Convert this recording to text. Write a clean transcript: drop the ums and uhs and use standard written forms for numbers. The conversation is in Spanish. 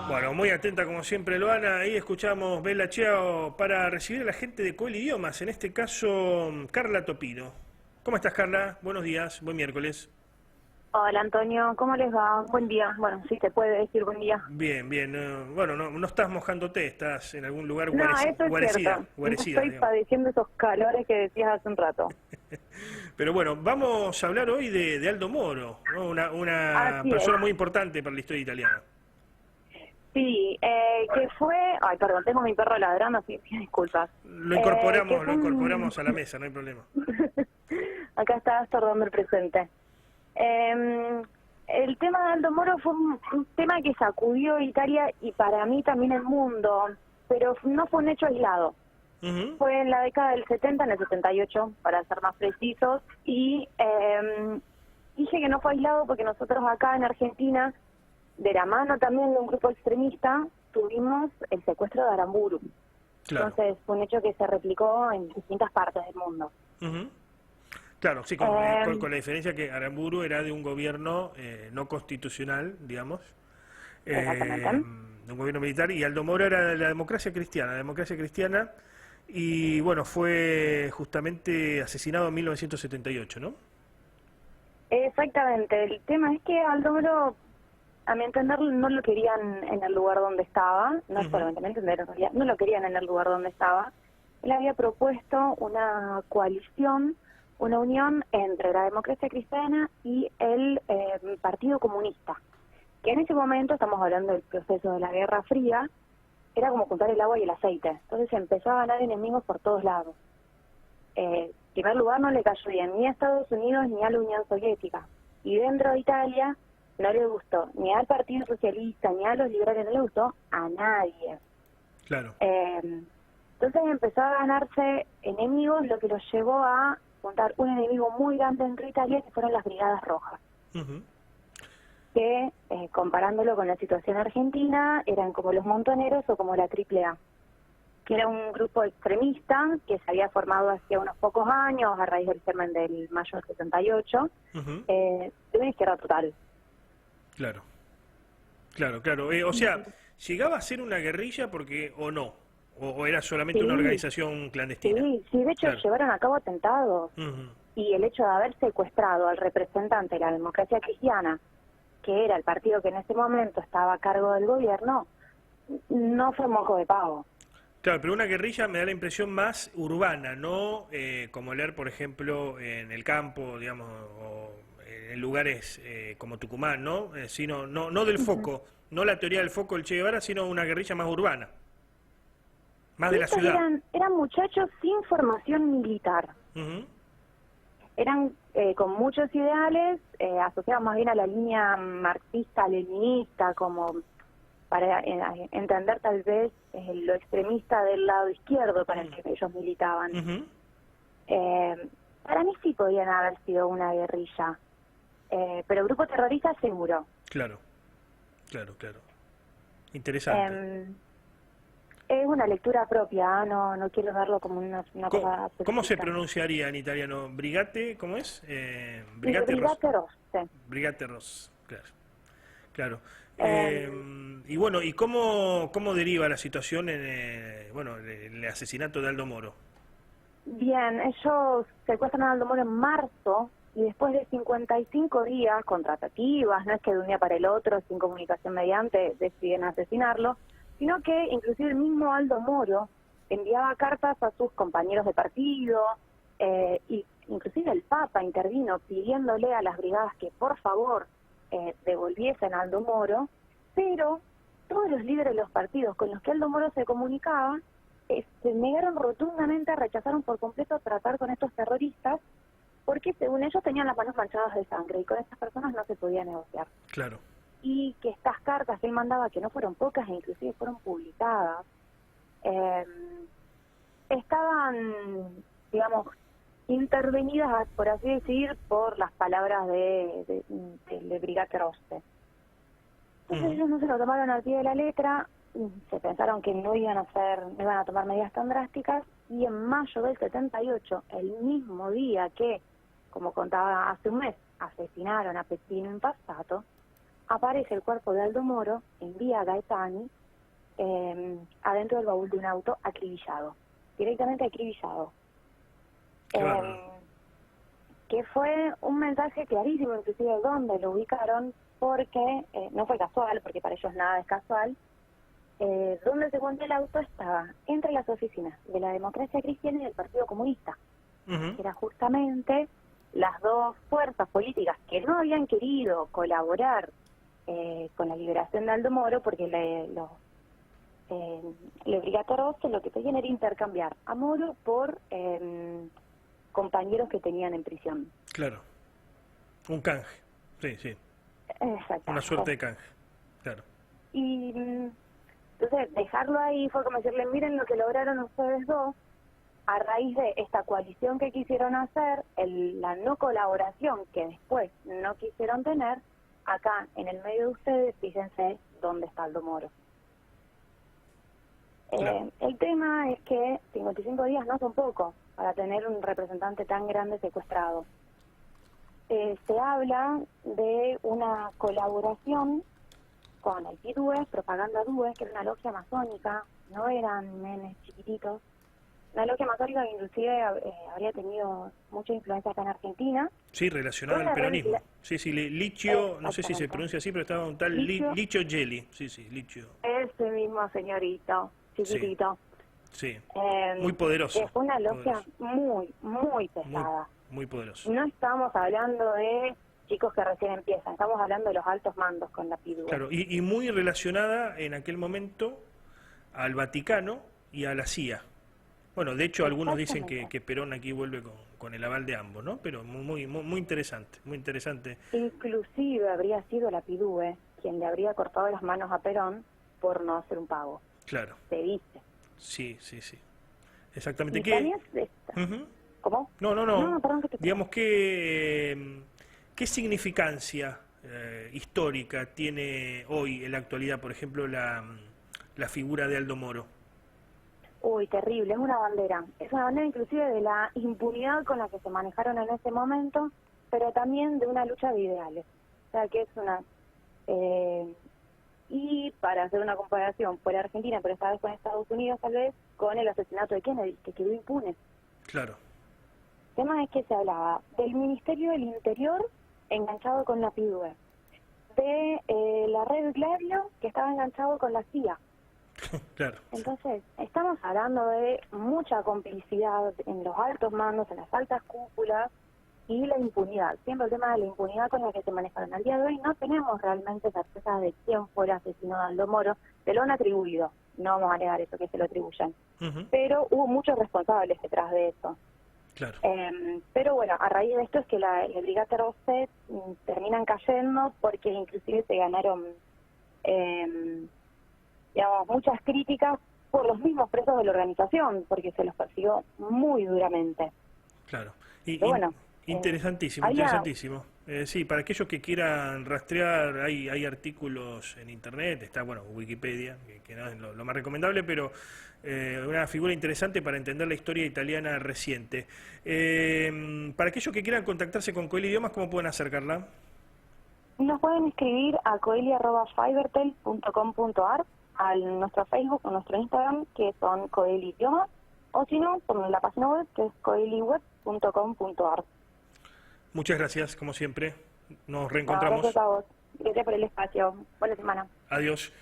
Bueno, muy atenta como siempre Luana, ahí escuchamos Bella Ciao para recibir a la gente de Coel Idiomas, en este caso Carla Topino. ¿Cómo estás, Carla? Buenos días, buen miércoles. Hola Antonio, ¿cómo les va? Buen día. Bueno, sí te puede decir buen día. Bien, bien. Bueno, no estás mojándote, estás en algún lugar No, eso es cierto. No guarecida, estoy digamos. padeciendo esos calores que decías hace un rato. Pero bueno, vamos a hablar hoy de Aldo Moro, ¿no? Una Así es. persona muy importante para la historia italiana. Sí, que fue... Ay, perdón, tengo mi perro ladrando, así que disculpas. Lo Que incorporamos, fue lo incorporamos a la mesa, no hay problema. Acá está estorbando el presente. El tema de Aldo Moro fue un tema que sacudió Italia y para mí también el mundo, pero no fue un hecho aislado. Fue en la década del 70, en el 78, para ser más precisos, y dije que no fue aislado porque nosotros acá en Argentina, de la mano también de un grupo extremista, tuvimos el secuestro de Aramburu. Claro. Entonces fue un hecho que se replicó en distintas partes del mundo. Claro, sí, con la diferencia que Aramburu era de un gobierno no constitucional, digamos, Exactamente. de un gobierno militar, y Aldo Moro era de la democracia cristiana, y bueno, fue justamente asesinado en 1978, ¿no? Exactamente. El tema es que Aldo Moro, a mi entender, no lo querían en el lugar donde estaba, no solamente a mi entender, en realidad, no lo querían en el lugar donde estaba. Él había propuesto una coalición, una unión entre la democracia cristiana y el Partido Comunista, que en ese momento, estamos hablando del proceso de la Guerra Fría, era como juntar el agua y el aceite. Entonces empezó a ganar enemigos por todos lados. En primer lugar, no le cayó bien ni a Estados Unidos ni a la Unión Soviética. Y dentro de Italia no le gustó ni al Partido Socialista ni a los liberales, no le gustó a nadie. Claro. Entonces empezó a ganarse enemigos, lo que los llevó a juntar un enemigo muy grande dentro de Italia, que fueron las Brigadas Rojas. Que, comparándolo con la situación argentina, eran como los Montoneros o como la AAA, que era un grupo extremista que se había formado hacía unos pocos años a raíz del germen del mayo del 78, de una izquierda total. Claro. O sea, ¿llegaba a ser una guerrilla porque o no? ¿O era solamente una organización clandestina? Sí, de hecho llevaron a cabo atentados. Y el hecho de haber secuestrado al representante de la democracia cristiana, que era el partido que en ese momento estaba a cargo del gobierno, no fue moco de pavo. Claro, pero una guerrilla me da la impresión más urbana, no como leer, por ejemplo, en el campo, digamos, o en lugares como Tucumán, ¿no? Sino, no del foco, no la teoría del foco del Che Guevara, sino una guerrilla más urbana, más de la ciudad. Eran muchachos sin formación militar. Eran con muchos ideales, asociados más bien a la línea marxista-leninista, como para entender tal vez lo extremista del lado izquierdo para el que ellos militaban. Para mí sí podían haber sido una guerrilla, pero grupo terrorista seguro. Claro. Interesante. Es una lectura propia, no quiero darlo como una cosa... ¿Cómo se pronunciaría en italiano? ¿Brigate? ¿Cómo es? Brigate Rosse. Brigate Rosse, claro. Y bueno, ¿y cómo deriva la situación en el asesinato de Aldo Moro? Bien, ellos secuestran a Aldo Moro en marzo y después de 55 días con tratativas, no es que de un día para el otro, sin comunicación mediante, deciden asesinarlo, sino que inclusive el mismo Aldo Moro enviaba cartas a sus compañeros de partido, y inclusive el Papa intervino pidiéndole a las brigadas que por favor devolviesen a Aldo Moro, pero todos los líderes de los partidos con los que Aldo Moro se comunicaba se negaron rotundamente, rechazaron por completo tratar con estos terroristas, porque según ellos tenían las manos manchadas de sangre y con estas personas no se podía negociar. Claro. Y que estas cartas que él mandaba, que no fueron pocas e inclusive fueron publicadas, estaban, digamos, intervenidas, por así decir, por las palabras de Brigate Rosse. Entonces ellos no se lo tomaron al pie de la letra, se pensaron que no iban a tomar medidas tan drásticas, y en mayo del 78, el mismo día que, como contaba hace un mes, asesinaron a Peppino Impastato, aparece el cuerpo de Aldo Moro en Vía Gaetani, adentro del baúl de un auto, acribillado, directamente acribillado. Qué bárbaro. Que fue un mensaje clarísimo, inclusive de dónde lo ubicaron, porque no fue casual, porque para ellos nada es casual. Donde se encontró el auto estaba entre las oficinas de la Democracia Cristiana y del Partido Comunista, que era justamente las dos fuerzas políticas que no habían querido colaborar con la liberación de Aldo Moro, porque los brigaderos lo que querían era intercambiar a Moro por compañeros que tenían en prisión. Claro. Un canje. Sí, sí. Exacto. Una suerte de canje. Claro. Y entonces dejarlo ahí fue como decirle, miren lo que lograron ustedes dos, a raíz de esta coalición que quisieron hacer, la no colaboración que después no quisieron tener, acá en el medio de ustedes, fíjense dónde está Aldo Moro. Claro. El tema es que 55 días no son poco para tener un representante tan grande secuestrado. Se habla de una colaboración con el PIDUE, Propaganda DUE, que era una logia masónica, no eran nenes chiquititos, una logia masónica que inclusive habría tenido mucha influencia acá en Argentina. Sí, relacionada al peronismo. Sí, sí, Licio, no sé si se pronuncia así, pero estaba un tal Licio Gelli. Sí, sí, Licio. Ese mismo señorito, chiquitito. Sí, muy poderoso. Fue una logia muy, muy pesada. Muy poderoso. No estamos hablando de chicos que recién empiezan, estamos hablando de los altos mandos con la PIDUE. Claro, y muy relacionada en aquel momento al Vaticano y a la CIA. Bueno, de hecho algunos dicen que Perón aquí vuelve con el aval de ambos, ¿no? Pero muy interesante, muy interesante. Inclusive habría sido la PIDUE quien le habría cortado las manos a Perón por no hacer un pago. Claro. Se dice. Sí. Exactamente. Y también ¿Cómo? No, perdón que te... Digamos que... ¿Qué significancia histórica tiene hoy en la actualidad, por ejemplo, la figura de Aldo Moro? Uy, terrible, es una bandera. Es una bandera inclusive de la impunidad con la que se manejaron en ese momento, pero también de una lucha de ideales. O sea, que es una... y para hacer una comparación, fue la Argentina, pero esta vez con Estados Unidos tal vez, con el asesinato de Kennedy, que quedó impune. Claro. El tema es que se hablaba del Ministerio del Interior enganchado con la PIDUE, de la red Gladio que estaba enganchado con la CIA. Claro. Entonces, estamos hablando de mucha complicidad en los altos mandos, en las altas cúpulas y la impunidad. Siempre el tema de la impunidad con la que se manejaron. Al día de hoy no tenemos realmente certeza de quién fue el asesino de Aldo Moro. Se lo han atribuido, no vamos a negar eso, que se lo atribuyan. Pero hubo muchos responsables detrás de eso. Claro. Pero bueno, a raíz de esto es que el Brigate Roset terminan cayendo porque inclusive se ganaron digamos, muchas críticas por los mismos presos de la organización, porque se los persiguió muy duramente. Claro. Bueno, interesantísimo. Sí, para aquellos que quieran rastrear, hay artículos en internet, está, Wikipedia, que no es lo más recomendable, pero una figura interesante para entender la historia italiana reciente. Para aquellos que quieran contactarse con Coeli Idiomas, ¿cómo pueden acercarla? Nos pueden escribir a coeli@fivertel.com.ar, a nuestro Facebook o nuestro Instagram, que son Coeli Idiomas, o si no, por la página web, que es coeliweb.com.ar. Muchas gracias, como siempre. Nos reencontramos. Gracias a vos. Gracias por el espacio. Buena semana. Adiós.